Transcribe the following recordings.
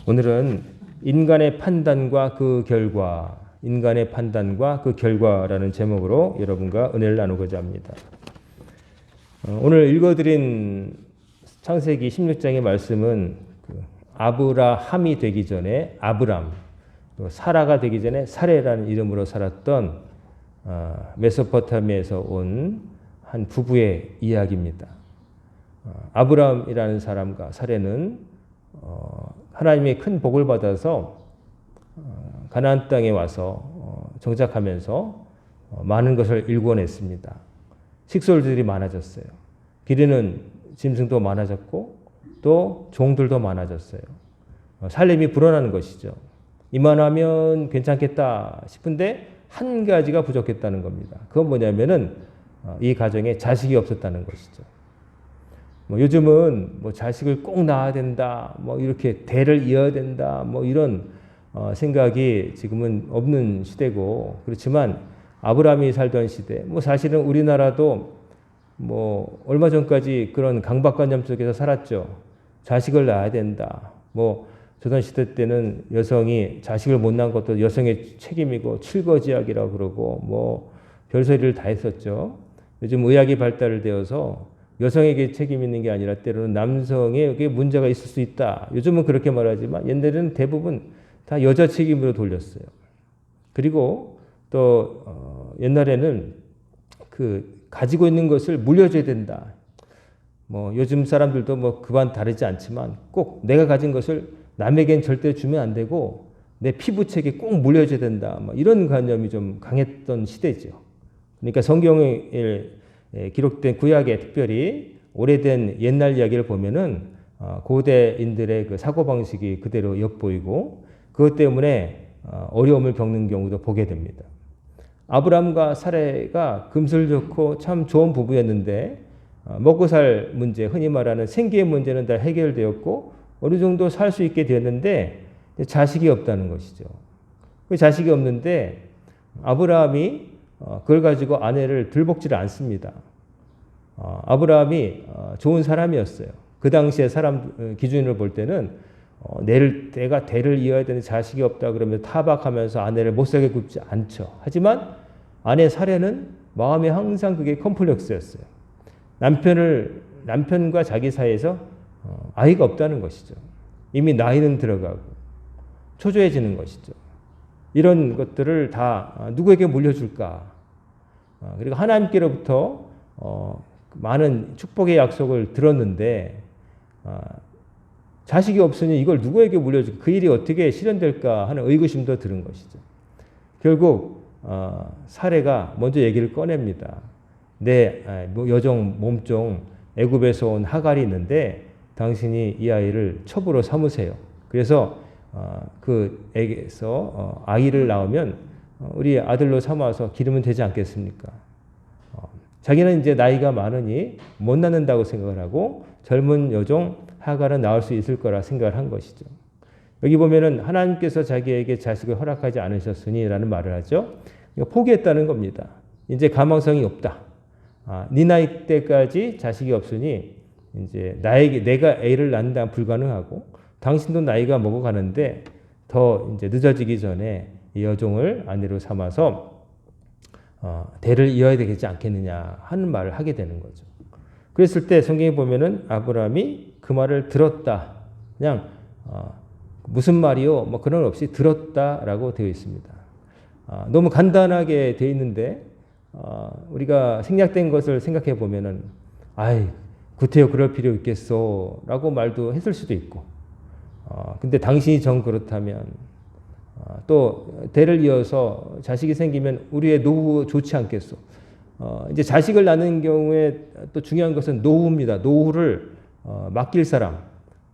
오늘은 인간의 판단과 그 결과라는 제목으로 여러분과 은혜를 나누고자 합니다. 오늘 읽어드린 창세기 16장의 말씀은 아브라함이 되기 전에 아브람, 또 사라가 되기 전에 사레라는 이름으로 살았던 메소포타미아에서 온 한 부부의 이야기입니다. 아브람이라는 사람과 사레는 하나님의 큰 복을 받아서 가나안 땅에 와서 정착하면서 많은 것을 일궈냈습니다. 식솔들이 많아졌어요. 기르는 짐승도 많아졌고 또 종들도 많아졌어요. 살림이 불어나는 것이죠. 이만하면 괜찮겠다 싶은데 한 가지가 부족했다는 겁니다. 그건 뭐냐면은 이 가정에 자식이 없었다는 것이죠. 요즘은 자식을 꼭 낳아야 된다, 이렇게 대를 이어야 된다, 이런 생각이 지금은 없는 시대고, 그렇지만 아브라함이 살던 시대, 사실은 우리나라도 얼마 전까지 그런 강박관념 속에서 살았죠. 자식을 낳아야 된다. 조선시대 때는 여성이 자식을 못 낳은 것도 여성의 책임이고 칠거지약이라고 그러고 별소리를 다 했었죠. 요즘 의학이 발달을 되어서 여성에게 책임 있는 게 아니라 때로는 남성에게 문제가 있을 수 있다. 요즘은 그렇게 말하지만 옛날에는 대부분 다 여자 책임으로 돌렸어요. 그리고 또 옛날에는 가지고 있는 것을 물려줘야 된다. 요즘 사람들도 그만 다르지 않지만 꼭 내가 가진 것을 남에겐 절대 주면 안 되고 내 피부책에 꼭 물려줘야 된다. 이런 관념이 좀 강했던 시대죠. 그러니까 성경에 기록된 구약에 특별히 오래된 옛날 이야기를 보면은 고대인들의 그 사고방식이 그대로 엿보이고 그것 때문에 어려움을 겪는 경우도 보게 됩니다. 아브람과 사레가 금슬 좋고 참 좋은 부부였는데 먹고 살 문제, 흔히 말하는 생계의 문제는 다 해결되었고 어느 정도 살 수 있게 되었는데 자식이 없다는 것이죠. 그 자식이 없는데 아브라함이 그걸 가지고 아내를 들볶지를 않습니다. 아브라함이 좋은 사람이었어요. 그 당시에 사람 기준으로 볼 때는 내가 대를 이어야 되는 자식이 없다 그러면 타박하면서 아내를 못살게 굽지 않죠. 하지만 아내 사레는 마음에 항상 그게 컴플렉스였어요. 남편과 자기 사이에서 아이가 없다는 것이죠. 이미 나이는 들어가고 초조해지는 것이죠. 이런 것들을 다 누구에게 물려줄까? 그리고 하나님께로부터 많은 축복의 약속을 들었는데 자식이 없으니 이걸 누구에게 물려줄까? 그 일이 어떻게 실현될까 하는 의구심도 드는 것이죠. 결국 사레가 먼저 얘기를 꺼냅니다. 내 여종 몸종 애굽에서 온 하갈이 있는데 당신이 이 아이를 첩으로 삼으세요. 그래서 그 애에서 아이를 낳으면 우리 아들로 삼아서 기르면 되지 않겠습니까? 자기는 이제 나이가 많으니 못 낳는다고 생각을 하고 젊은 여종 하갈은 낳을 수 있을 거라 생각을 한 것이죠. 여기 보면은 하나님께서 자기에게 자식을 허락하지 않으셨으니라는 말을 하죠. 포기했다는 겁니다. 이제 가망성이 없다. 네 나이 때까지 자식이 없으니 이제 내가 애를 낳는다면 불가능하고 당신도 나이가 먹어가는데 더 이제 늦어지기 전에 이 여종을 아내로 삼아서 대를 이어야 되지 않겠느냐 하는 말을 하게 되는 거죠. 그랬을 때 성경에 보면은 아브라함이 그 말을 들었다. 그냥 무슨 말이요? 그런 것 없이 들었다라고 되어 있습니다. 너무 간단하게 되어 있는데 우리가 생략된 것을 생각해 보면은 구태여 그럴 필요 있겠소 라고 말도 했을 수도 있고 근데 당신이 정 그렇다면 또 대를 이어서 자식이 생기면 우리의 노후 좋지 않겠소. 이제 자식을 낳는 경우에 또 중요한 것은 노후입니다. 노후를 맡길 사람,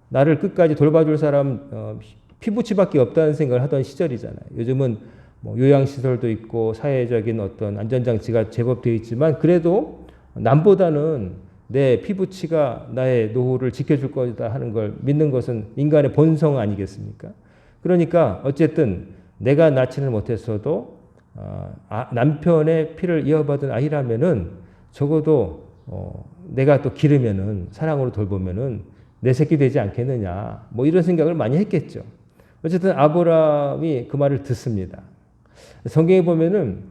나를 끝까지 돌봐줄 사람 피부치밖에 없다는 생각을 하던 시절이잖아요. 요즘은 요양시설도 있고 사회적인 어떤 안전장치가 제법 되어 있지만 그래도 남보다는 내 피부치가 나의 노후를 지켜줄 거다 하는 걸 믿는 것은 인간의 본성 아니겠습니까? 그러니까 어쨌든 내가 낳지는 못했어도 남편의 피를 이어받은 아이라면은 적어도 내가 또 기르면은 사랑으로 돌보면은 내 새끼 되지 않겠느냐 이런 생각을 많이 했겠죠. 어쨌든 아브라함이 그 말을 듣습니다. 성경에 보면은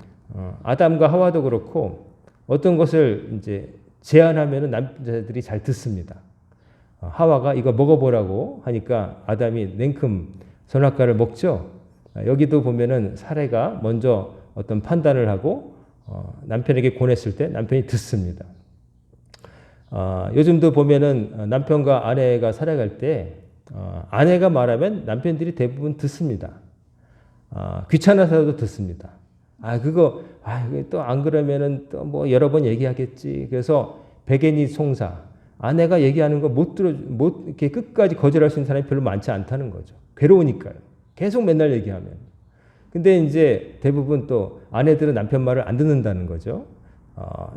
아담과 하와도 그렇고 어떤 것을 이제 제안하면은 남자들이 잘 듣습니다. 하와가 이거 먹어보라고 하니까 아담이 냉큼 선악과를 먹죠. 여기도 보면은 사례가 먼저 어떤 판단을 하고 남편에게 권했을 때 남편이 듣습니다. 요즘도 보면은 남편과 아내가 살아갈 때 아내가 말하면 남편들이 대부분 듣습니다. 귀찮아서도 듣습니다. 그거 또 안 그러면은 또 뭐 여러 번 얘기하겠지. 그래서 백엔이 송사. 아내가 얘기하는 거 못 이렇게 끝까지 거절할 수 있는 사람이 별로 많지 않다는 거죠. 괴로우니까요. 계속 맨날 얘기하면. 근데 이제 대부분 또 아내들은 남편 말을 안 듣는다는 거죠.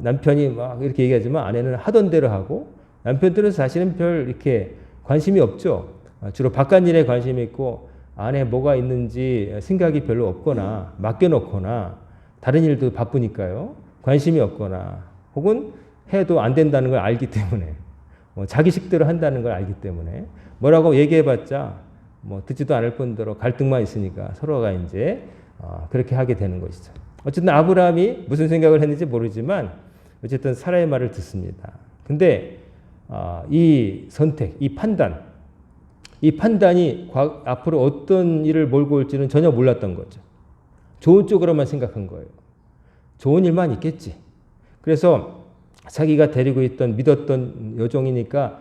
남편이 막 이렇게 얘기하지만 아내는 하던 대로 하고 남편들은 사실은 별 이렇게 관심이 없죠. 주로 바깥 일에 관심이 있고 안에 뭐가 있는지 생각이 별로 없거나 맡겨놓거나 다른 일도 바쁘니까요. 관심이 없거나 혹은 해도 안 된다는 걸 알기 때문에 자기 식대로 한다는 걸 알기 때문에 뭐라고 얘기해봤자 뭐 듣지도 않을 뿐더러 갈등만 있으니까 서로가 이제 그렇게 하게 되는 것이죠. 어쨌든 아브라함이 무슨 생각을 했는지 모르지만 어쨌든 사라의 말을 듣습니다. 근데 이 선택, 이 판단이 앞으로 어떤 일을 몰고 올지는 전혀 몰랐던 거죠. 좋은 쪽으로만 생각한 거예요. 좋은 일만 있겠지. 그래서 자기가 데리고 있던 믿었던 여종이니까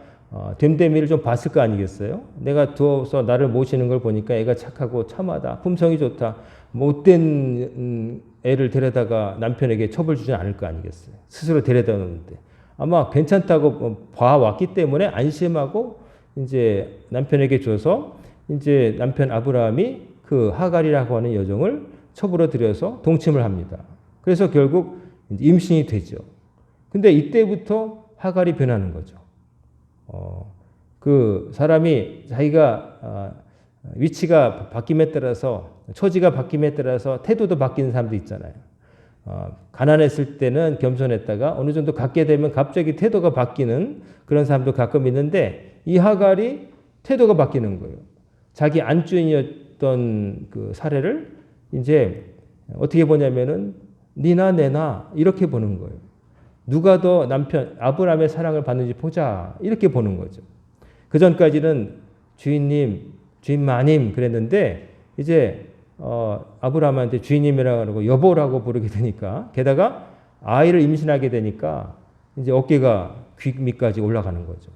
됨됨이를 좀 봤을 거 아니겠어요? 내가 두어서 나를 모시는 걸 보니까 애가 착하고 참하다. 품성이 좋다. 못된 애를 데려다가 남편에게 처벌 주지 않을 거 아니겠어요? 스스로 데려다 놓는데. 아마 괜찮다고 봐왔기 때문에 안심하고 이제 남편에게 줘서 이제 남편 아브라함이 그 하갈이라고 하는 여종을 첩으로 들여서 동침을 합니다. 그래서 결국 임신이 되죠. 근데 이때부터 하갈이 변하는 거죠. 그 사람이 자기가 위치가 바뀜에 따라서 처지가 바뀜에 따라서 태도도 바뀌는 사람도 있잖아요. 가난했을 때는 겸손했다가 어느 정도 갖게 되면 갑자기 태도가 바뀌는 그런 사람도 가끔 있는데 이 하갈이 태도가 바뀌는 거예요. 자기 안주인이었던 그 사례를 이제 어떻게 보냐면은 니나 내나 이렇게 보는 거예요. 누가 더 남편 아브라함의 사랑을 받는지 보자 이렇게 보는 거죠. 그 전까지는 주인님, 주인 마님 그랬는데 이제 아브라함한테 주인님이라고 하고 여보라고 부르게 되니까 게다가 아이를 임신하게 되니까 이제 어깨가 귀 밑까지 올라가는 거죠.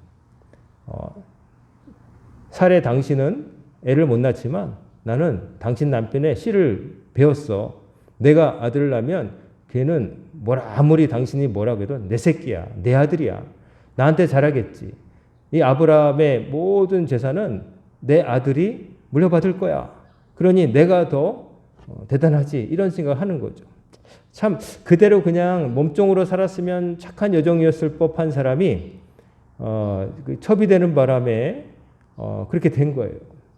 사례 당신은 애를 못 낳지만 나는 당신 남편의 씨를 배웠어. 내가 아들을 낳으면 걔는 아무리 당신이 뭐라고 해도 내 새끼야. 내 아들이야. 나한테 잘하겠지. 이 아브라함의 모든 재산은 내 아들이 물려받을 거야. 그러니 내가 더 대단하지. 이런 생각을 하는 거죠. 참 그대로 그냥 몸종으로 살았으면 착한 여종이었을 법한 사람이 그 첩이 되는 바람에 그렇게 된 거예요.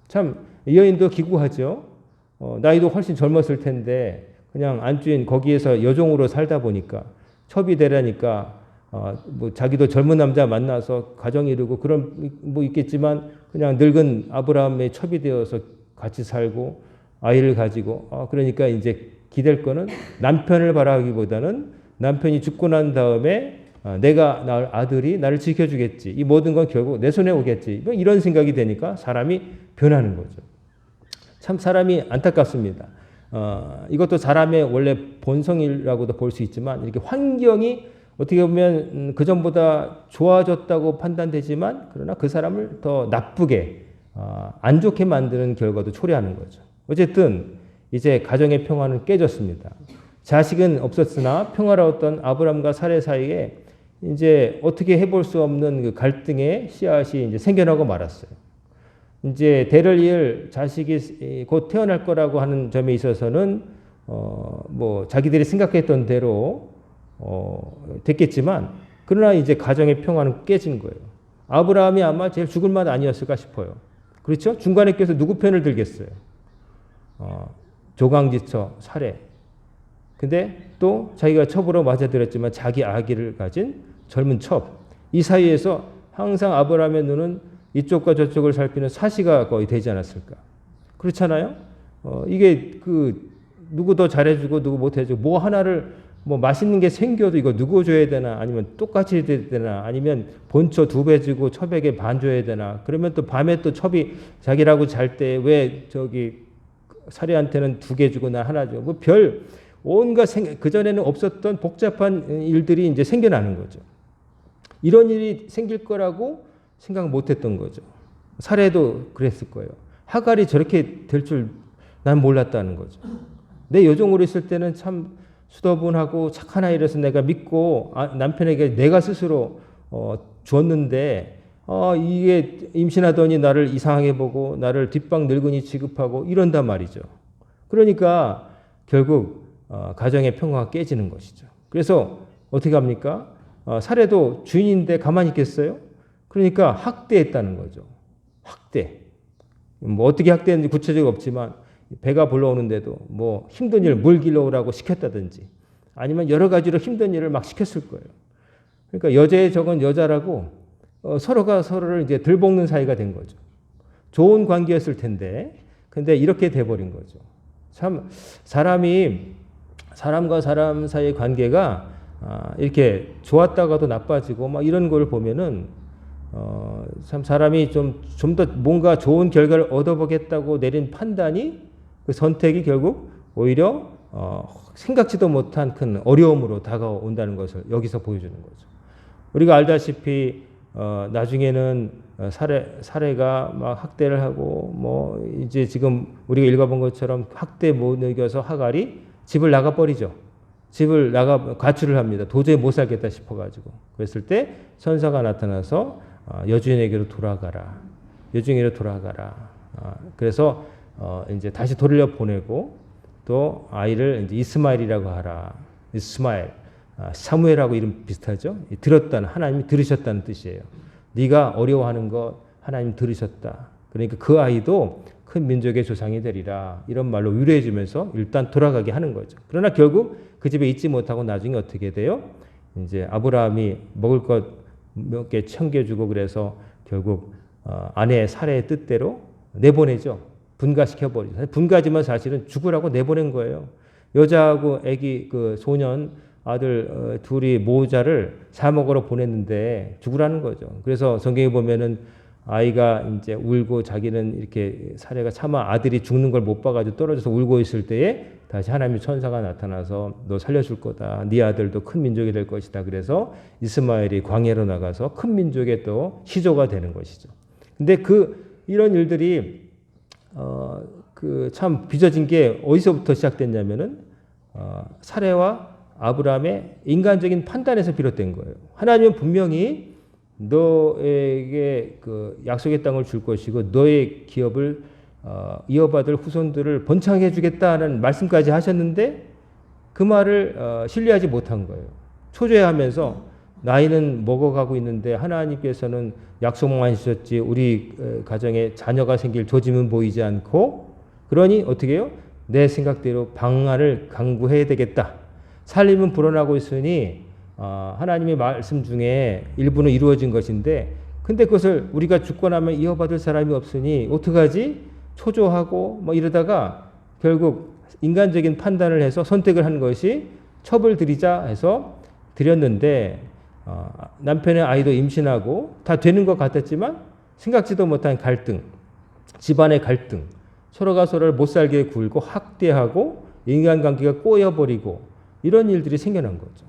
참 이 여인도 기구하죠. 나이도 훨씬 젊었을 텐데 그냥 안주인 거기에서 여종으로 살다 보니까 첩이 되라니까 뭐 자기도 젊은 남자 만나서 가정 이루고 그런 뭐 있겠지만 그냥 늙은 아브라함의 첩이 되어서 같이 살고 아이를 가지고 그러니까 이제 기댈 거는 남편을 바라기보다는 남편이 죽고 난 다음에 내가 낳을 아들이 나를 지켜주겠지. 이 모든 건 결국 내 손에 오겠지. 뭐 이런 생각이 되니까 사람이 변하는 거죠. 참 사람이 안타깝습니다. 이것도 사람의 원래 본성이라고도 볼 수 있지만 이렇게 환경이 어떻게 보면 그전보다 좋아졌다고 판단되지만 그러나 그 사람을 더 나쁘게 안 좋게 만드는 결과도 초래하는 거죠. 어쨌든 이제 가정의 평화는 깨졌습니다. 자식은 없었으나 평화로웠던 아브람과 사레 사이에 이제 어떻게 해볼 수 없는 그 갈등의 씨앗이 이제 생겨나고 말았어요. 이제 대를 이을 자식이 곧 태어날 거라고 하는 점에 있어서는 뭐 자기들이 생각했던 대로 됐겠지만 그러나 이제 가정의 평화는 깨진 거예요. 아브라함이 아마 제일 죽을 맛 아니었을까 싶어요. 그렇죠? 중간에 껴서 누구 편을 들겠어요? 조강지처 사례. 근데 또 자기가 첩으로 맞아들였지만 자기 아기를 가진 젊은 첩. 이 사이에서 항상 아브라함의 눈은 이쪽과 저쪽을 살피는 사시가 거의 되지 않았을까. 그렇잖아요. 이게 누구 더 잘해주고 누구 못해주고 뭐 하나를 뭐 맛있는 게 생겨도 이거 누구 줘야 되나 아니면 똑같이 해야 되나 아니면 본처 2배 주고 첩에게 반 줘야 되나 그러면 또 밤에 또 첩이 자기라고 잘 때 왜 사례한테는 2개 주고 나 하나 줘. 뭐 온갖 그전에는 없었던 복잡한 일들이 이제 생겨나는 거죠. 이런 일이 생길 거라고 생각 못 했던 거죠. 사례도 그랬을 거예요. 하갈이 저렇게 될 줄 난 몰랐다는 거죠. 내 여종으로 있을 때는 참 수더분하고 착한 아이라서 내가 믿고 남편에게 내가 스스로 주었는데 이게 임신하더니 나를 이상하게 보고 나를 뒷방 늙은이 취급하고 이런단 말이죠. 그러니까 결국 가정의 평화가 깨지는 것이죠. 그래서 어떻게 합니까? 사례도 주인인데 가만히 있겠어요? 그러니까 학대했다는 거죠. 학대. 뭐 어떻게 학대했는지 구체적이 없지만 배가 불러오는데도 뭐 힘든 일 물 길러오라고 시켰다든지 아니면 여러 가지로 힘든 일을 막 시켰을 거예요. 그러니까 여자의 적은 여자라고 서로가 서로를 이제 들볶는 사이가 된 거죠. 좋은 관계였을 텐데 근데 이렇게 돼버린 거죠. 참 사람과 사람 사이의 관계가 이렇게 좋았다가도 나빠지고 막 이런 걸 보면은 참 사람이 좀 더 뭔가 좋은 결과를 얻어보겠다고 내린 판단이 그 선택이 결국 오히려 생각지도 못한 큰 어려움으로 다가온다는 것을 여기서 보여주는 거죠. 우리가 알다시피 나중에는 사례가 막 학대를 하고 뭐 이제 지금 우리가 읽어본 것처럼 학대 못 이겨서 하갈이 집을 나가버리죠. 집을 가출을 합니다. 도저히 못 살겠다 싶어가지고. 그랬을 때 천사가 나타나서 여주인에게로 돌아가라. 여주인에게로 돌아가라. 그래서 이제 다시 돌려 보내고 또 아이를 이제 이스마엘이라고 하라. 이스마엘, 사무엘하고 이름 비슷하죠? 들었다는 하나님이 들으셨다는 뜻이에요. 네가 어려워하는 것 하나님 들으셨다. 그러니까 그 아이도 큰 민족의 조상이 되리라. 이런 말로 위로해 주면서 일단 돌아가게 하는 거죠. 그러나 결국 그 집에 있지 못하고 나중에 어떻게 돼요? 이제 아브라함이 먹을 것 몇 개 챙겨주고 그래서 결국 아내의 사례의 뜻대로 내보내죠. 분가시켜버리죠. 분가지만 사실은 죽으라고 내보낸 거예요. 여자하고 아기 소년 아들 둘이 모자를 사 먹으러 보냈는데 죽으라는 거죠. 그래서 성경에 보면은 아이가 이제 울고 자기는 이렇게 사례가 차마 아들이 죽는 걸 못 봐가지고 떨어져서 울고 있을 때에 다시 하나님의 천사가 나타나서 너 살려줄 거다. 네 아들도 큰 민족이 될 것이다. 그래서 이스마엘이 광야로 나가서 큰 민족의 또 시조가 되는 것이죠. 근데 이런 일들이 참 빚어진 게 어디서부터 시작됐냐면은 사례와 아브라함의 인간적인 판단에서 비롯된 거예요. 하나님은 분명히 너에게 약속의 땅을 줄 것이고 너의 기업을 이어받을 후손들을 번창해 주겠다는 말씀까지 하셨는데 그 말을 신뢰하지 못한 거예요. 초조해하면서 나이는 먹어가고 있는데 하나님께서는 약속만 주셨지 우리 가정에 자녀가 생길 조짐은 보이지 않고 그러니 어떻게 해요? 내 생각대로 방안을 강구해야 되겠다. 살림은 불어나고 있으니 하나님의 말씀 중에 일부는 이루어진 것인데 근데 그것을 우리가 죽고 나면 이어받을 사람이 없으니 어떡하지? 초조하고 뭐 이러다가 결국 인간적인 판단을 해서 선택을 한 것이 첩을 드리자 해서 드렸는데 남편의 아이도 임신하고 다 되는 것 같았지만 생각지도 못한 갈등, 집안의 갈등, 서로가 서로를 못 살게 굴고 학대하고 인간관계가 꼬여버리고 이런 일들이 생겨난 거죠.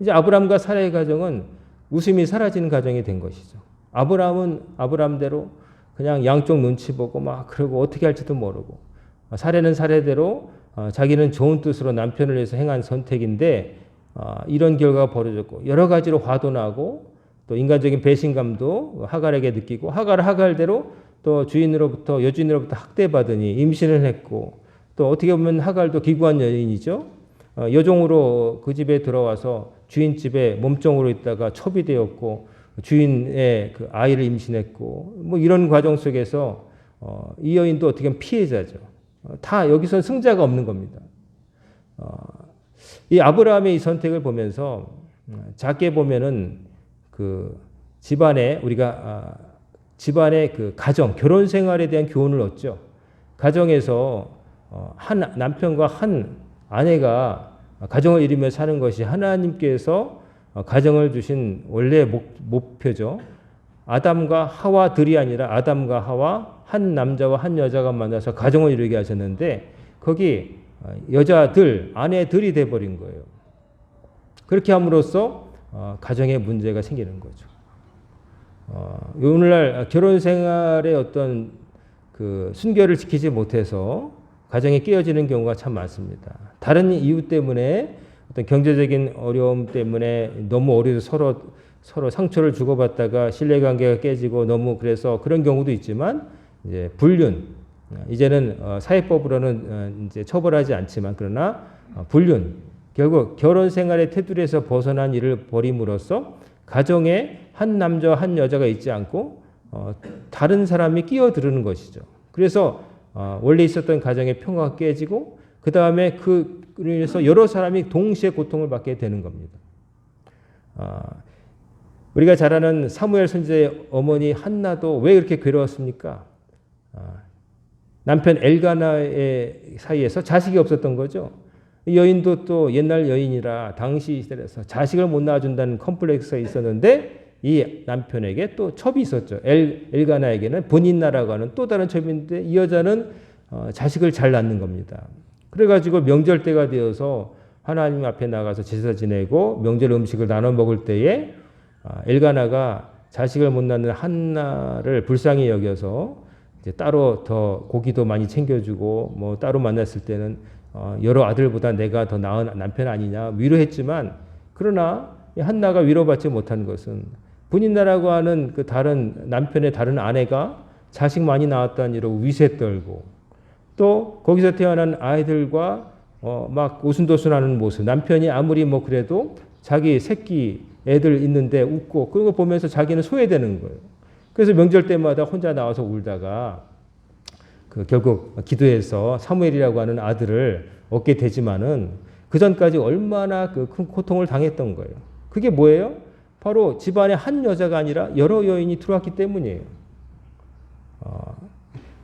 이제 아브라함과 사라의 가정은 웃음이 사라지는 가정이 된 것이죠. 아브라함은 아브라함대로 그냥 양쪽 눈치 보고 막 그러고 어떻게 할지도 모르고 사례는 사례대로 자기는 좋은 뜻으로 남편을 위해서 행한 선택인데 이런 결과가 벌어졌고 여러 가지로 화도 나고 또 인간적인 배신감도 하갈에게 느끼고 하갈대로 또 여주인으로부터 학대받으니 임신을 했고 또 어떻게 보면 하갈도 기구한 여인이죠. 여종으로 그 집에 들어와서 주인 집에 몸종으로 있다가 첩이 되었고 주인의 아이를 임신했고 뭐 이런 과정 속에서 이 여인도 어떻게 보면 피해자죠. 다 여기서는 승자가 없는 겁니다. 이 아브라함의 이 선택을 보면서 작게 보면은 집안의 가정, 결혼 생활에 대한 교훈을 얻죠. 가정에서 한 남편과 한 아내가 가정을 이루며 사는 것이 하나님께서 가정을 주신 원래 목표죠. 아담과 하와들이 아니라 아담과 하와, 한 남자와 한 여자가 만나서 가정을 이루게 하셨는데 거기 여자들, 아내들이 돼버린 거예요. 그렇게 함으로써 가정에 문제가 생기는 거죠. 오늘날 결혼 생활의 어떤 그 순결을 지키지 못해서 가정이 깨어지는 경우가 참 많습니다. 다른 이유 때문에 어떤 경제적인 어려움 때문에 너무 어려서 서로 상처를 주고받다가 신뢰관계가 깨지고 너무 그래서 그런 경우도 있지만 이제 불륜, 이제는 사회법으로는 이제 처벌하지 않지만 그러나 불륜, 결국 결혼 생활의 테두리에서 벗어난 일을 벌임으로써 가정에 한 남자와 한 여자가 있지 않고 다른 사람이 끼어드는 것이죠. 그래서 원래 있었던 가정의 평화가 깨지고 그 다음에 그로 인해서 여러 사람이 동시에 고통을 받게 되는 겁니다. 우리가 잘 아는 사무엘 선지자의 어머니 한나도 왜 그렇게 괴로웠습니까? 남편 엘가나의 사이에서 자식이 없었던 거죠. 이 여인도 또 옛날 여인이라 당시 시대에서 자식을 못 낳아준다는 컴플렉스가 있었는데 이 남편에게 또 첩이 있었죠. 엘가나에게는 본인나라고 하는 또 다른 첩이 있는데 이 여자는 자식을 잘 낳는 겁니다. 그래가지고 명절 때가 되어서 하나님 앞에 나가서 제사 지내고 명절 음식을 나눠 먹을 때에 엘가나가 자식을 못 낳는 한나를 불쌍히 여겨서 이제 따로 더 고기도 많이 챙겨주고 뭐 따로 만났을 때는 여러 아들보다 내가 더 나은 남편 아니냐 위로했지만 그러나 한나가 위로받지 못한 것은 본인나라고 하는 그 다른 남편의 다른 아내가 자식 많이 낳았다는 이로 위세 떨고 또 거기서 태어난 아이들과 막 오순도순하는 모습, 남편이 아무리 뭐 그래도 자기 새끼 애들 있는데 웃고 그거 보면서 자기는 소외되는 거예요. 그래서 명절 때마다 혼자 나와서 울다가 결국 기도해서 사무엘이라고 하는 아들을 얻게 되지만은 그 전까지 얼마나 그 큰 고통을 당했던 거예요. 그게 뭐예요? 바로 집안에 한 여자가 아니라 여러 여인이 들어왔기 때문이에요.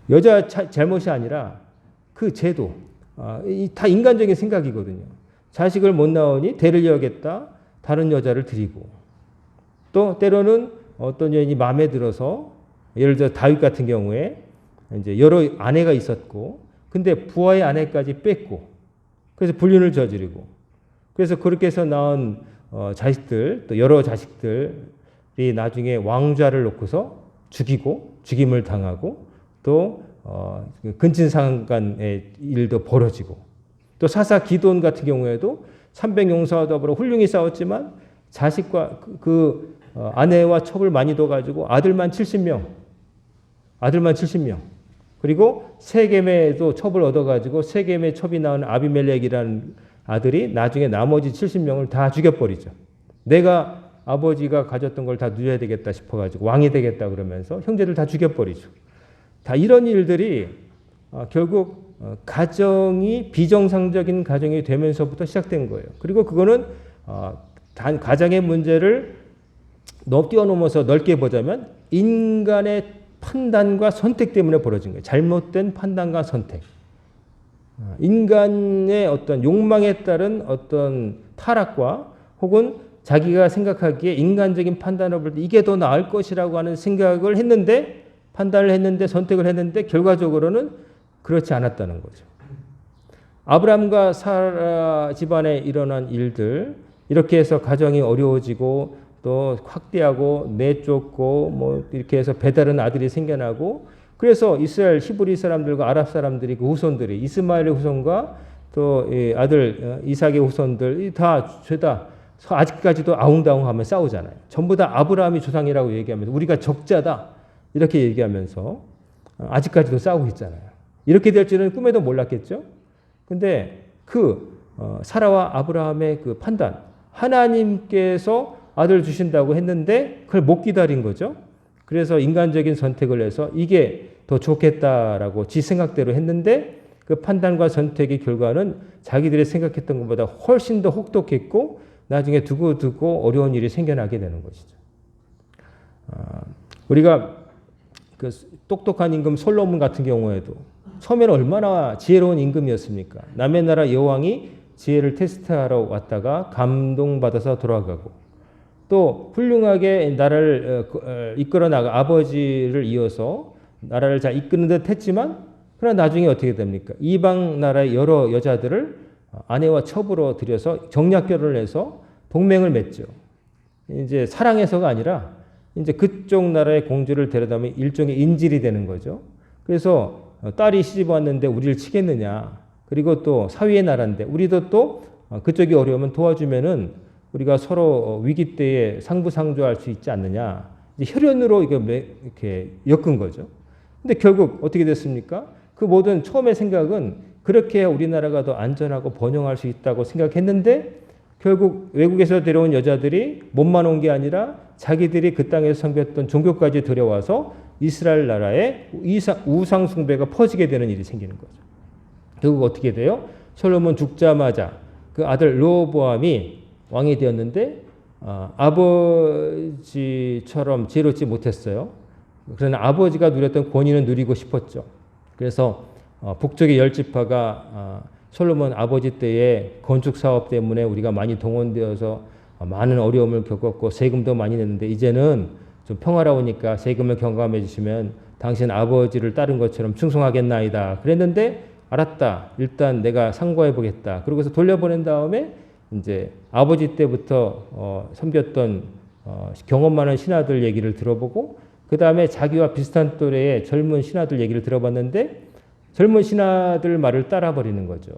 여자 잘못이 아니라 그 제도, 다 인간적인 생각이거든요. 자식을 못 낳으니 대를 이어겠다, 다른 여자를 드리고 또 때로는 어떤 여인이 마음에 들어서 예를 들어 다윗 같은 경우에 이제 여러 아내가 있었고 근데 부하의 아내까지 뺐고 그래서 불륜을 저지르고 그래서 그렇게 해서 낳은 자식들 또 여러 자식들이 나중에 왕좌를 놓고서 죽이고 죽임을 당하고 또 근친상간의 일도 벌어지고 또 사사 기돈 같은 경우에도 300용사와 더불어 훌륭히 싸웠지만 자식과 그 아내와 첩을 많이 둬가지고 아들만 70명 그리고 세겜에도 첩을 얻어가지고 세겜의 첩이 낳은 아비멜렉이라는 아들이 나중에 나머지 70명을 다 죽여버리죠. 내가 아버지가 가졌던 걸 다 누려야 되겠다 싶어가지고 왕이 되겠다 그러면서 형제들 다 죽여버리죠. 다 이런 일들이 결국 가정이 비정상적인 가정이 되면서부터 시작된 거예요. 그리고 그거는 단 가정의 문제를 뛰어넘어서 넓게 보자면 인간의 판단과 선택 때문에 벌어진 거예요. 잘못된 판단과 선택. 인간의 어떤 욕망에 따른 어떤 타락과 혹은 자기가 생각하기에 인간적인 판단을 볼 때 이게 더 나을 것이라고 하는 생각을 했는데 판단을 했는데 선택을 했는데 결과적으로는 그렇지 않았다는 거죠. 아브라함과 사라 집안에 일어난 일들 이렇게 해서 가정이 어려워지고 또 확대하고 내쫓고 뭐 이렇게 해서 배다른 아들이 생겨나고 그래서 이스라엘 히브리 사람들과 아랍 사람들이 그 후손들이 이스마엘의 후손과 또 아들 이삭의 후손들 다 죄다 아직까지도 아웅다웅하며 싸우잖아요. 전부 다 아브라함이 조상이라고 얘기하면서 우리가 적자다 이렇게 얘기하면서 아직까지도 싸우고 있잖아요. 이렇게 될 줄은 꿈에도 몰랐겠죠. 근데 사라와 아브라함의 그 판단 하나님께서 아들 주신다고 했는데 그걸 못 기다린 거죠. 그래서 인간적인 선택을 해서 이게 더 좋겠다라고 지 생각대로 했는데 그 판단과 선택의 결과는 자기들이 생각했던 것보다 훨씬 더 혹독했고 나중에 두고두고 어려운 일이 생겨나게 되는 것이죠. 우리가 그 똑똑한 임금 솔로몬 같은 경우에도 처음에는 얼마나 지혜로운 임금이었습니까? 남의 나라 여왕이 지혜를 테스트하러 왔다가 감동받아서 돌아가고 또 훌륭하게 나라를 이끌어 나가 아버지를 이어서 나라를 잘 이끄는 듯 했지만 그러나 나중에 어떻게 됩니까? 이방 나라의 여러 여자들을 아내와 첩으로 들여서 정략 결혼을 해서 동맹을 맺죠. 이제 사랑해서가 아니라 이제 그쪽 나라의 공주를 데려다면 일종의 인질이 되는 거죠. 그래서 딸이 시집 왔는데 우리를 치겠느냐. 그리고 또 사위의 나라인데 우리도 또 그쪽이 어려우면 도와주면은 우리가 서로 위기 때에 상부상조할 수 있지 않느냐. 이제 혈연으로 이렇게 엮은 거죠. 근데 결국 어떻게 됐습니까? 그 모든 처음의 생각은 그렇게 해야 우리나라가 더 안전하고 번영할 수 있다고 생각했는데 결국 외국에서 데려온 여자들이 몸만 온 게 아니라 자기들이 그 땅에서 섬겼던 종교까지 들여와서 이스라엘 나라에 우상 숭배가 퍼지게 되는 일이 생기는 거죠. 결국 어떻게 돼요? 솔로몬 죽자마자 그 아들 르호보암이 왕이 되었는데 아버지처럼 지혜롭지 못했어요. 그러나 아버지가 누렸던 권위는 누리고 싶었죠. 그래서 북쪽의 10지파가 솔로몬 아버지 때의 건축 사업 때문에 우리가 많이 동원되어서 많은 어려움을 겪었고 세금도 많이 냈는데 이제는 좀 평화로우니까 세금을 경감해 주시면 당신 아버지를 따른 것처럼 충성하겠나이다. 그랬는데 알았다. 일단 내가 상고해 보겠다. 그러고서 돌려보낸 다음에 이제 아버지 때부터 섬겼던 경험 많은 신하들 얘기를 들어보고 그 다음에 자기와 비슷한 또래의 젊은 신하들 얘기를 들어봤는데 젊은 신하들 말을 따라버리는 거죠.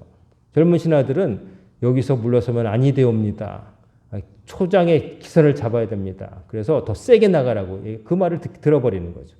젊은 신하들은 여기서 물러서면 아니 되옵니다. 초장의 기선을 잡아야 됩니다. 그래서 더 세게 나가라고 그 말을 들어버리는 거죠.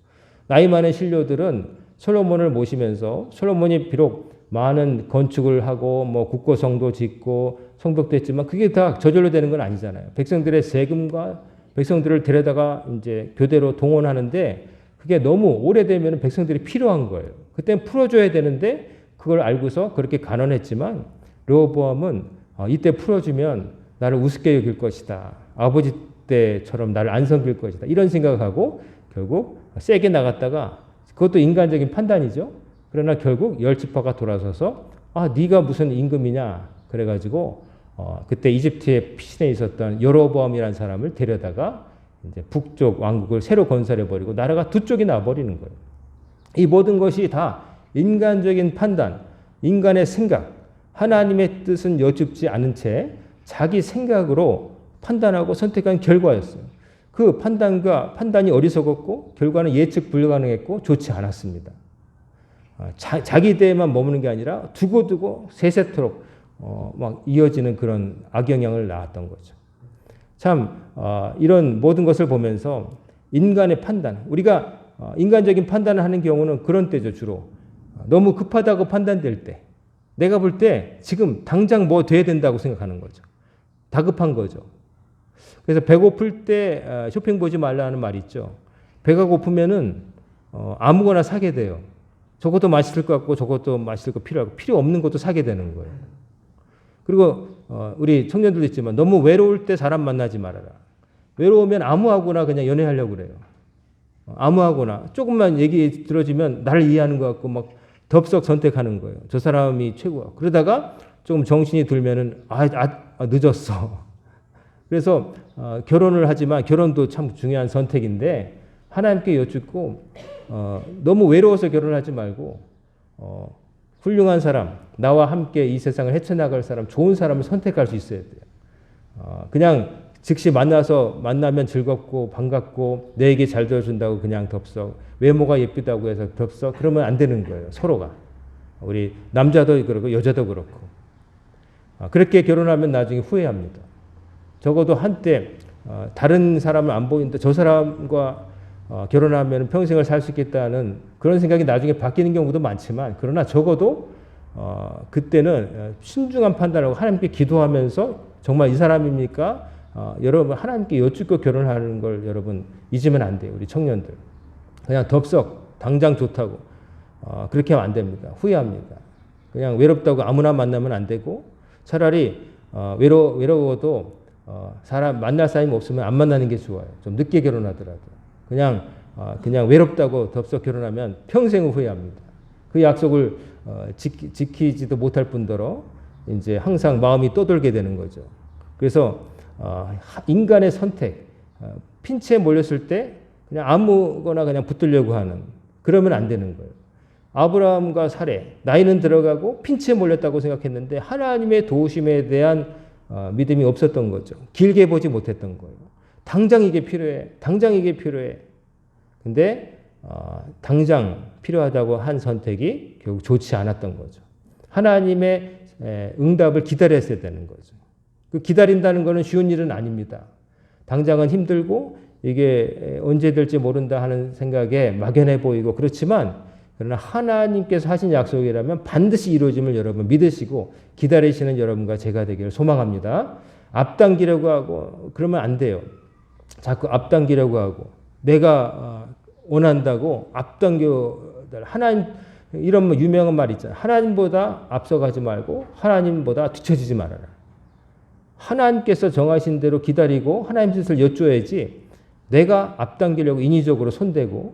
나이 많은 신료들은 솔로몬을 모시면서 솔로몬이 비록 많은 건축을 하고 뭐 국고성도 짓고 성벽도 했지만 그게 다 저절로 되는 건 아니잖아요. 백성들의 세금과 백성들을 데려다가 이제 교대로 동원하는데 그게 너무 오래되면 백성들이 필요한 거예요. 그때는 풀어줘야 되는데 그걸 알고서 그렇게 간언했지만 르호보암은 이때 풀어주면 나를 우습게 여길 것이다. 아버지 때처럼 나를 안 섬길 것이다. 이런 생각하고 결국 세게 나갔다가 그것도 인간적인 판단이죠. 그러나 결국 10지파가 돌아서서 네가 무슨 임금이냐 그래가지고 그때 이집트의 피신해 있었던 여로보암이라는 사람을 데려다가 이제 북쪽 왕국을 새로 건설해 버리고 나라가 두 쪽이 나 버리는 거예요. 이 모든 것이 다 인간적인 판단, 인간의 생각, 하나님의 뜻은 여쭙지 않은 채 자기 생각으로 판단하고 선택한 결과였어요. 그 판단이 어리석었고 결과는 예측 불가능했고 좋지 않았습니다. 자기 대에만 머무는 게 아니라 두고두고 세세토록 막 이어지는 그런 악영향을 낳았던 거죠. 참 이런 모든 것을 보면서 인간의 판단, 우리가 인간적인 판단을 하는 경우는 그런 때죠. 주로 너무 급하다고 판단될 때 내가 볼 때 지금 당장 뭐 돼야 된다고 생각하는 거죠. 다급한 거죠. 그래서 배고플 때 쇼핑 보지 말라는 말이 있죠. 배가 고프면은 아무거나 사게 돼요. 저것도 맛있을 것 같고 저것도 맛있을 거 필요하고 필요 없는 것도 사게 되는 거예요. 그리고 우리 청년들도 있지만 너무 외로울 때 사람 만나지 말아라. 외로우면 아무하고나 그냥 연애하려고 그래요. 아무하고나 조금만 얘기 들어주면 나를 이해하는 것 같고 막 덥석 선택하는 거예요. 저 사람이 최고야. 그러다가 조금 정신이 들면은 늦었어. 그래서 결혼을 하지만 결혼도 참 중요한 선택인데 하나님께 여쭙고 너무 외로워서 결혼하지 말고 훌륭한 사람, 나와 함께 이 세상을 헤쳐나갈 사람, 좋은 사람을 선택할 수 있어야 돼요. 그냥 즉시 만나면 즐겁고 반갑고 내게 잘 들어준다고 그냥 덥석, 외모가 예쁘다고 해서 덥석, 그러면 안 되는 거예요. 서로가. 우리 남자도 그렇고 여자도 그렇고. 그렇게 결혼하면 나중에 후회합니다. 적어도 한때 다른 사람을 안 보이는데 저 사람과 결혼하면 평생을 살 수 있겠다는 그런 생각이 나중에 바뀌는 경우도 많지만 그러나 적어도 그때는 신중한 판단하고 하나님께 기도하면서 정말 이 사람입니까? 여러분 하나님께 여쭙고 결혼하는 걸 여러분 잊으면 안 돼요. 우리 청년들. 그냥 덥석 당장 좋다고 그렇게 하면 안 됩니다. 후회합니다. 그냥 외롭다고 아무나 만나면 안 되고 차라리 외로워도 사람 만날 사람이 없으면 안 만나는 게 좋아요. 좀 늦게 결혼하더라도. 그냥 외롭다고 덥석 결혼하면 평생 후회합니다. 그 약속을 지키지도 못할 뿐더러 이제 항상 마음이 떠돌게 되는 거죠. 그래서 인간의 선택, 핀치에 몰렸을 때 그냥 아무거나 그냥 붙들려고 하는, 그러면 안 되는 거예요. 아브라함과 사레, 나이는 들어가고 핀치에 몰렸다고 생각했는데 하나님의 도우심에 대한 믿음이 없었던 거죠. 길게 보지 못했던 거예요. 당장 이게 필요해. 당장 이게 필요해. 근데 당장 필요하다고 한 선택이 결국 좋지 않았던 거죠. 하나님의 응답을 기다렸어야 되는 거죠. 그 기다린다는 것은 쉬운 일은 아닙니다. 당장은 힘들고 이게 언제 될지 모른다 하는 생각에 막연해 보이고 그렇지만, 그러나 하나님께서 하신 약속이라면 반드시 이루어짐을 여러분 믿으시고 기다리시는 여러분과 제가 되기를 소망합니다. 앞당기려고 하고 그러면 안 돼요. 자꾸 앞당기려고 하고 내가 원한다고 앞당겨, 하나님, 이런 유명한 말 있잖아요. 하나님보다 앞서가지 말고 하나님보다 뒤처지지 말아라. 하나님께서 정하신 대로 기다리고 하나님 뜻을 여쭈어야지, 내가 앞당기려고 인위적으로 손대고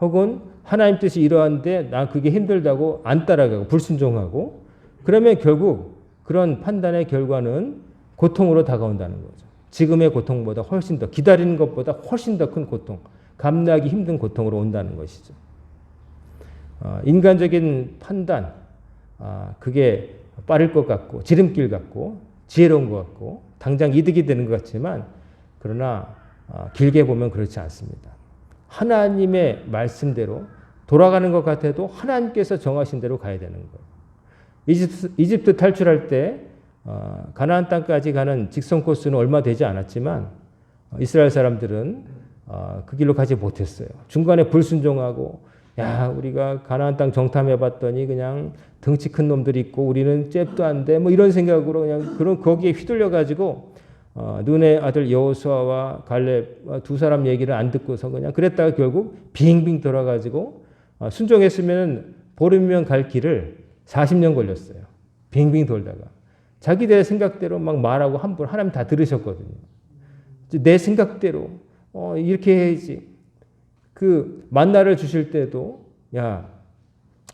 혹은 하나님 뜻이 이러한데 나 그게 힘들다고 안 따라가고 불순종하고, 그러면 결국 그런 판단의 결과는 고통으로 다가온다는 거죠. 지금의 고통보다 훨씬 더, 기다리는 것보다 훨씬 더 큰 고통, 감내하기 힘든 고통으로 온다는 것이죠. 인간적인 판단, 그게 빠를 것 같고 지름길 같고 지혜로운 것 같고 당장 이득이 되는 것 같지만, 그러나 길게 보면 그렇지 않습니다. 하나님의 말씀대로 돌아가는 것 같아도 하나님께서 정하신 대로 가야 되는 거예요. 이집트 탈출할 때 가나안 땅까지 가는 직선 코스는 얼마 되지 않았지만 이스라엘 사람들은 그 길로 가지 못했어요. 중간에 불순종하고, 야, 우리가 가나안 땅 정탐해 봤더니 그냥 덩치 큰 놈들이 있고 우리는 잽도 안 돼, 뭐 이런 생각으로 그냥 거기에 휘둘려 가지고 눈의 아들 여호수아와 갈렙 두 사람 얘기를 안 듣고서 그냥 그랬다가 결국 빙빙 돌아가지고 순종했으면 보름이면 갈 길을 40년 걸렸어요. 빙빙 돌다가 자기들의 생각대로 막 말하고 함부로, 하나님 다 들으셨거든요. 내 생각대로 이렇게 해야지. 그 만나를 주실 때도, 야,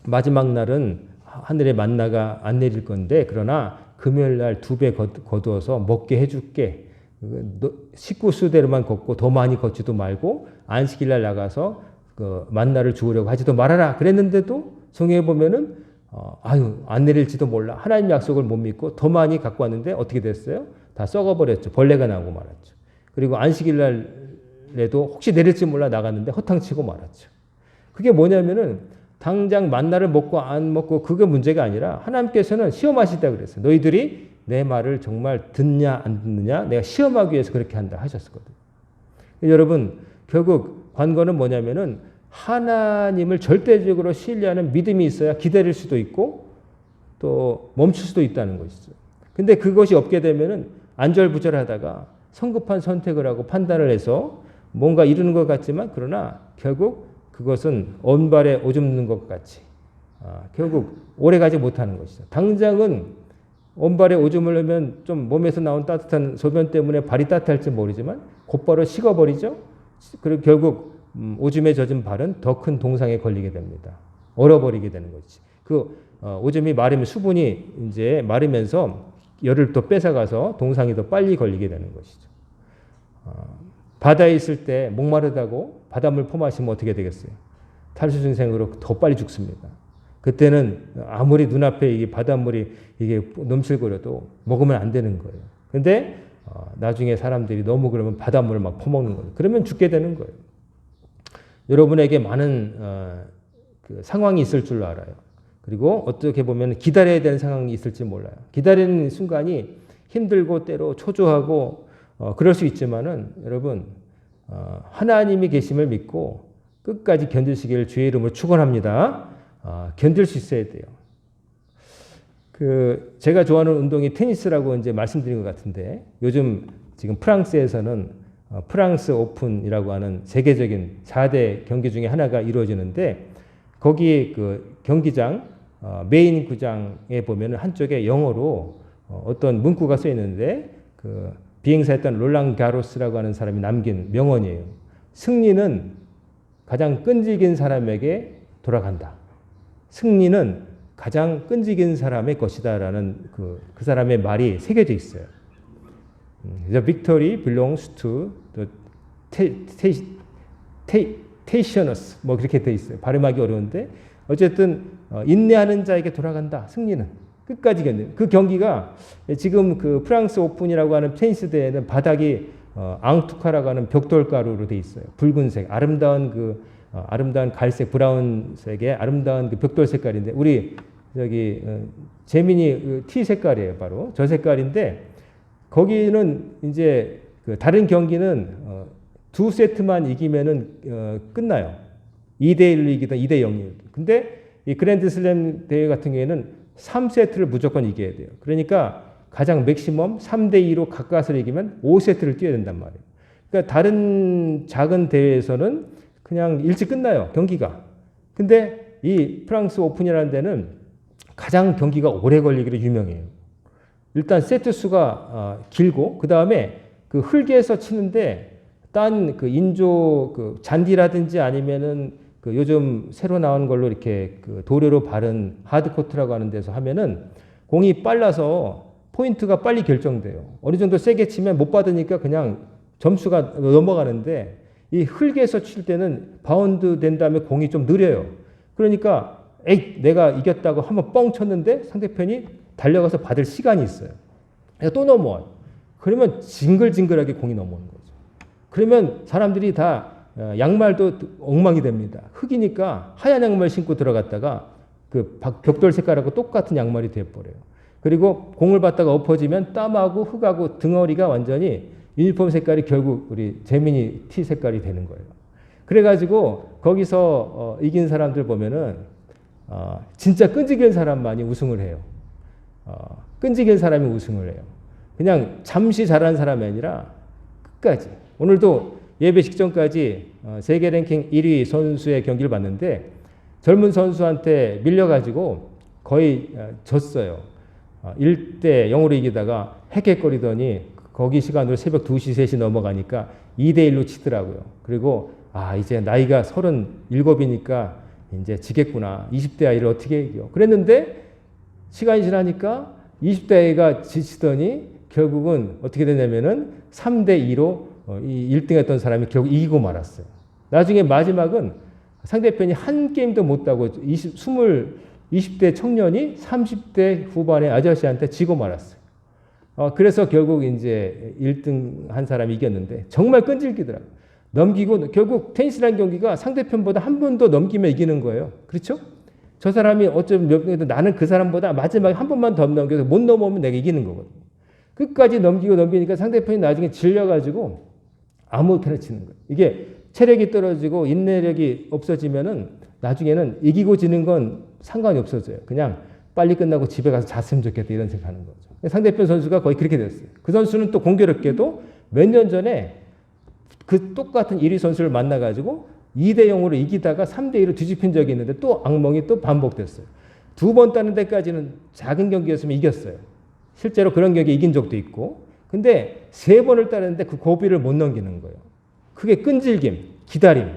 마지막 날은 하늘에 만나가 안 내릴 건데 그러나 금요일 날 2배 거두어서 먹게 해줄게. 식구수대로만 걷고 더 많이 걷지도 말고 안식일 날 나가서 그 만나를 주우려고 하지도 말아라. 그랬는데도 성경에 보면은 안 내릴지도 몰라. 하나님 약속을 못 믿고 더 많이 갖고 왔는데 어떻게 됐어요? 다 썩어버렸죠. 벌레가 나고 말았죠. 그리고 안식일 날에도 혹시 내릴지 몰라 나갔는데 허탕치고 말았죠. 그게 뭐냐면은 당장 만나를 먹고 안 먹고 그게 문제가 아니라 하나님께서는 시험하시다 그랬어요. 너희들이 내 말을 정말 듣냐 안 듣느냐 내가 시험하기 위해서 그렇게 한다 하셨거든요. 여러분, 결국 관건은 뭐냐면은 하나님을 절대적으로 신뢰하는 믿음이 있어야 기다릴 수도 있고 또 멈출 수도 있다는 것이죠. 근데 그것이 없게 되면은 안절부절하다가 성급한 선택을 하고 판단을 해서 뭔가 이루는 것 같지만, 그러나 결국 그것은 언발에 오줌 누는 것 같이 결국 오래가지 못하는 것이죠. 당장은 언발에 오줌을 넣으면 좀 몸에서 나온 따뜻한 소변 때문에 발이 따뜻할지 모르지만 곧바로 식어버리죠. 그리고 결국 오줌에 젖은 발은 더 큰 동상에 걸리게 됩니다. 얼어버리게 되는 것이지. 그 오줌이 마르면 수분이 이제 마르면서 열을 더 뺏어가서 동상이 더 빨리 걸리게 되는 것이죠. 바다에 있을 때 목마르다고 바닷물 퍼마시면 어떻게 되겠어요? 탈수증생으로 더 빨리 죽습니다. 그때는 아무리 눈앞에 이게 바닷물이 이게 넘실거려도 먹으면 안 되는 거예요. 근데 나중에 사람들이 너무 그러면 바닷물을 막 퍼먹는 거예요. 그러면 죽게 되는 거예요. 여러분에게 많은 그 상황이 있을 줄 알아요. 그리고 어떻게 보면 기다려야 되는 상황이 있을지 몰라요. 기다리는 순간이 힘들고 때로 초조하고 그럴 수 있지만은 여러분, 하나님이 계심을 믿고 끝까지 견디시기를 주의 이름으로 축원합니다. 견딜 수 있어야 돼요. 제가 좋아하는 운동이 테니스라고 이제 말씀드린 것 같은데, 요즘 지금 프랑스에서는 프랑스 오픈이라고 하는 세계적인 4대 경기 중에 하나가 이루어지는데, 거기 그 경기장 메인 구장에 보면 한쪽에 영어로 어떤 문구가 써 있는데, 그 비행사했던 롤랑 가로스라고 하는 사람이 남긴 명언이에요. 승리는 가장 끈질긴 사람에게 돌아간다. 승리는 가장 끈질긴 사람의 것이다라는 그 사람의 말이 새겨져 있어요. The victory belongs to the patience. 뭐 그렇게 돼 있어요. 발음하기 어려운데 어쨌든 인내하는 자에게 돌아간다. 승리는 끝까지 견디는. 그 경기가 지금 그 프랑스 오픈이라고 하는 테니스 대회는 바닥이 앙투카라고 하는 벽돌가루로 돼 있어요. 붉은색, 아름다운 갈색, 브라운색의 아름다운 그 벽돌 색깔인데 우리 저기 재민이 그 티 색깔이에요. 바로 저 색깔인데 거기는 이제 그 다른 경기는 두 세트만 이기면은 끝나요. 2대1로 이기든 2대0이든. 근데 이 그랜드슬램 대회 같은 경우에는 3세트를 무조건 이겨야 돼요. 그러니까 가장 맥시멈 3대2로 가까스로 이기면 5세트를 뛰어야 된단 말이에요. 그러니까 다른 작은 대회에서는 그냥 일찍 끝나요. 경기가. 근데 이 프랑스 오픈이라는 데는 가장 경기가 오래 걸리기로 유명해요. 일단 세트 수가 길고 그 다음에 그 흙에서 치는데 딴 그 인조 그 잔디라든지 아니면은 그 요즘 새로 나온 걸로 이렇게 그 도료로 바른 하드코트라고 하는 데서 하면은 공이 빨라서 포인트가 빨리 결정돼요. 어느 정도 세게 치면 못 받으니까 그냥 점수가 넘어가는데 이 흙에서 칠 때는 바운드 된 다음에 공이 좀 느려요. 그러니까 에이 내가 이겼다고 한번 뻥 쳤는데 상대편이 달려가서 받을 시간이 있어요. 또 넘어와요. 그러면 징글징글하게 공이 넘어오는 거죠. 그러면 사람들이 다 양말도 엉망이 됩니다. 흙이니까 하얀 양말 신고 들어갔다가 그 벽돌 색깔하고 똑같은 양말이 돼버려요. 그리고 공을 받다가 엎어지면 땀하고 흙하고 등어리가 완전히 유니폼 색깔이 결국 우리 재민이 티 색깔이 되는 거예요. 그래가지고 거기서 이긴 사람들 보면은 진짜 끈질긴 사람만이 우승을 해요. 끈질긴 사람이 우승을 해요. 그냥 잠시 잘하는 사람이 아니라 끝까지. 오늘도 예배 직전까지 세계 랭킹 1위 선수의 경기를 봤는데 젊은 선수한테 밀려가지고 거의 졌어요. 1대 0으로 이기다가 헥헥거리더니 거기 시간으로 새벽 2시, 3시 넘어가니까 2대1로 치더라고요. 그리고 이제 나이가 37이니까 이제 지겠구나. 20대 아이를 어떻게 이겨. 그랬는데 시간이 지나니까 20대 아이가 지치더니 결국은 어떻게 되냐면은 3대2로 이 1등 했던 사람이 결국 이기고 말았어요. 나중에 마지막은 상대편이 한 게임도 못 따고 20대 청년이 30대 후반의 아저씨한테 지고 말았어요. 그래서 결국 이제 1등 한 사람이 이겼는데 정말 끈질기더라고요. 넘기고 결국 테니스라는 경기가 상대편보다 한 번 더 넘기면 이기는 거예요. 그렇죠? 저 사람이 어쩌면 몇 명도 나는 그 사람보다 마지막에 한 번만 더 넘겨서 못 넘어오면 내가 이기는 거거든요. 끝까지 넘기니까 상대편이 나중에 질려가지고 아무렇게나 치는 거예요. 이게 체력이 떨어지고 인내력이 없어지면은 나중에는 이기고 지는 건 상관이 없어져요. 그냥 빨리 끝나고 집에 가서 잤으면 좋겠다 이런 생각하는 거죠. 상대편 선수가 거의 그렇게 됐어요. 그 선수는 또 공교롭게도 몇 년 전에 그 똑같은 1위 선수를 만나가지고 2대0으로 이기다가 3대2로 뒤집힌 적이 있는데 또 악몽이 또 반복됐어요. 2번 따는 데까지는 작은 경기였으면 이겼어요. 실제로 그런 경기 이긴 적도 있고. 근데 3번을 따는데 그 고비를 못 넘기는 거예요. 그게 끈질김, 기다림.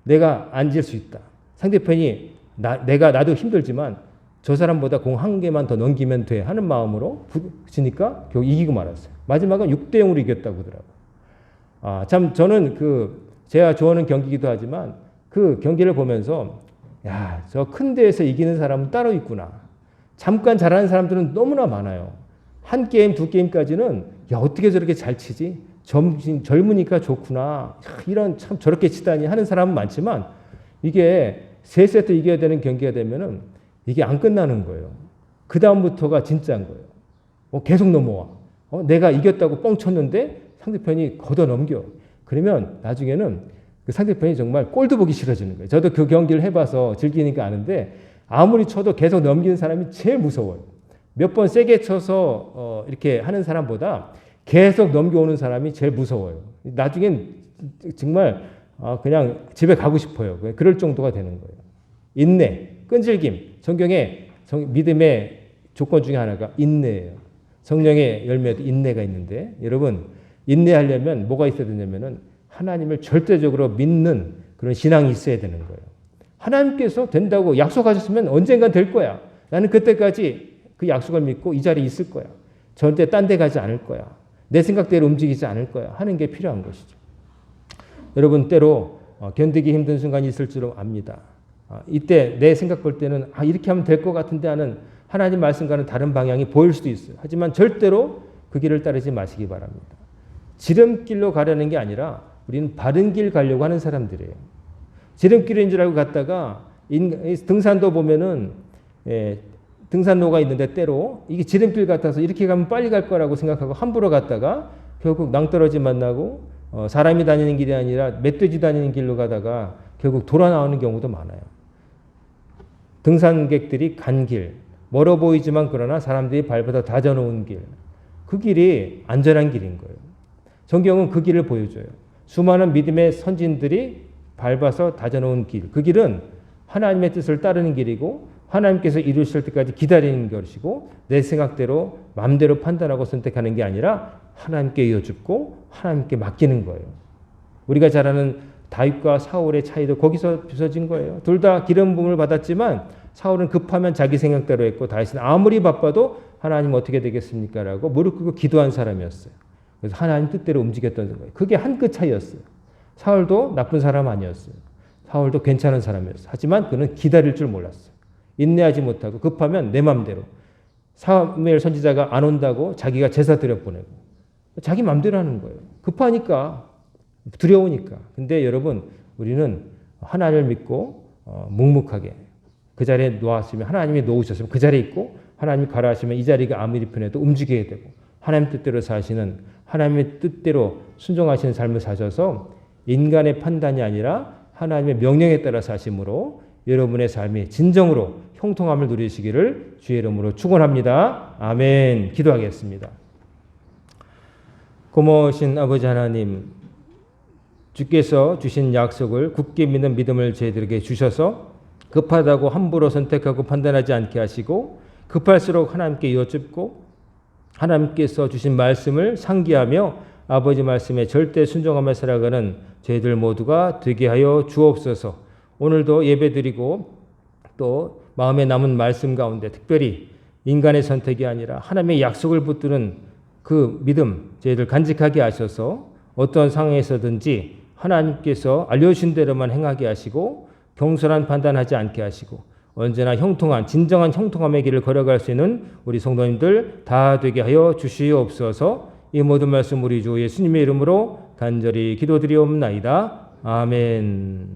내가 앉을 수 있다. 상대편이 나도 힘들지만 저 사람보다 공 한 개만 더 넘기면 돼 하는 마음으로 붙이니까 결국 이기고 말았어요. 마지막은 6대0으로 이겼다고 하더라고요. 참 저는 제가 좋아하는 경기이기도 하지만 그 경기를 보면서 저 큰 대회에서 이기는 사람은 따로 있구나. 잠깐 잘하는 사람들은 너무나 많아요. 한 게임, 두 게임까지는 어떻게 저렇게 잘 치지? 젊으니까 좋구나. 이런 참 저렇게 치다니 하는 사람은 많지만 이게 3세트 이겨야 되는 경기가 되면은 이게 안 끝나는 거예요. 그 다음부터가 진짜인 거예요. 계속 넘어와. 내가 이겼다고 뻥 쳤는데 상대편이 걷어 넘겨. 그러면 나중에는 그 상대편이 정말 꼴도 보기 싫어지는 거예요. 저도 그 경기를 해봐서 즐기니까 아는데 아무리 쳐도 계속 넘기는 사람이 제일 무서워요. 몇 번 세게 쳐서 이렇게 하는 사람보다 계속 넘겨오는 사람이 제일 무서워요. 나중엔 정말 그냥 집에 가고 싶어요. 그럴 정도가 되는 거예요. 인내, 끈질김. 성경에 믿음의 조건 중에 하나가 인내예요. 성령의 열매도 인내가 있는데 여러분 인내하려면 뭐가 있어야 되냐면은 하나님을 절대적으로 믿는 그런 신앙이 있어야 되는 거예요. 하나님께서 된다고 약속하셨으면 언젠간 될 거야. 나는 그때까지 그 약속을 믿고 이 자리에 있을 거야. 절대 딴 데 가지 않을 거야. 내 생각대로 움직이지 않을 거야. 하는 게 필요한 것이죠. 여러분 때로 견디기 힘든 순간이 있을 줄 압니다. 이때 내 생각 볼 때는 이렇게 하면 될 것 같은데 하는 하나님 말씀과는 다른 방향이 보일 수도 있어요. 하지만 절대로 그 길을 따르지 마시기 바랍니다. 지름길로 가려는 게 아니라 우리는 바른 길 가려고 하는 사람들이에요. 지름길인 줄 알고 갔다가 등산도 보면은 등산로가 있는데 때로 이게 지름길 같아서 이렇게 가면 빨리 갈 거라고 생각하고 함부로 갔다가 결국 낭떠러지 만나고 사람이 다니는 길이 아니라 멧돼지 다니는 길로 가다가 결국 돌아 나오는 경우도 많아요. 등산객들이 간 길, 멀어 보이지만 그러나 사람들이 밟아서 다져놓은 길, 그 길이 안전한 길인 거예요. 성경은 그 길을 보여줘요. 수많은 믿음의 선진들이 밟아서 다져놓은 길, 그 길은 하나님의 뜻을 따르는 길이고 하나님께서 이루실 때까지 기다리는 것이고 내 생각대로 마음대로 판단하고 선택하는 게 아니라 하나님께 이어줍고 하나님께 맡기는 거예요. 우리가 잘 아는 다윗과 사울의 차이도 거기서 빚어진 거예요. 둘 다 기름 부음을 받았지만 사울은 급하면 자기 생각대로 했고 다윗은 아무리 바빠도 하나님 어떻게 되겠습니까? 라고 무릎 꿇고 기도한 사람이었어요. 그래서 하나님 뜻대로 움직였던 거예요. 그게 한 끗 차이였어요. 사울도 나쁜 사람 아니었어요. 사울도 괜찮은 사람이었어요. 하지만 그는 기다릴 줄 몰랐어요. 인내하지 못하고 급하면 내 맘대로. 사무엘 선지자가 안 온다고 자기가 제사 드려 보내고 자기 맘대로 하는 거예요. 급하니까 두려우니까. 근데 여러분 우리는 하나님을 믿고 묵묵하게 그 자리에 놓았으면 하나님이 놓으셨으면 그 자리에 있고 하나님이 가라 하시면 이 자리가 아무리 편해도 움직여야 되고 하나님 뜻대로 사시는 하나님의 뜻대로 순종하시는 삶을 사셔서 인간의 판단이 아니라 하나님의 명령에 따라 사심으로 여러분의 삶이 진정으로 형통함을 누리시기를 주의 이름으로 축원합니다. 아멘. 기도하겠습니다. 고마우신 아버지 하나님, 주께서 주신 약속을 굳게 믿는 믿음을 저희들에게 주셔서 급하다고 함부로 선택하고 판단하지 않게 하시고 급할수록 하나님께 여쭙고 하나님께서 주신 말씀을 상기하며 아버지 말씀에 절대 순종하며 살아가는 저희들 모두가 되게 하여 주옵소서. 오늘도 예배드리고 또 마음에 남은 말씀 가운데 특별히 인간의 선택이 아니라 하나님의 약속을 붙드는 그 믿음 저희들 간직하게 하셔서 어떤 상황에서든지 하나님께서 알려주신 대로만 행하게 하시고 경솔한 판단하지 않게 하시고 언제나 형통한 진정한 형통함의 길을 걸어갈 수 있는 우리 성도님들 다 되게 하여 주시옵소서. 이 모든 말씀 우리 주 예수님의 이름으로 간절히 기도드리옵나이다. 아멘.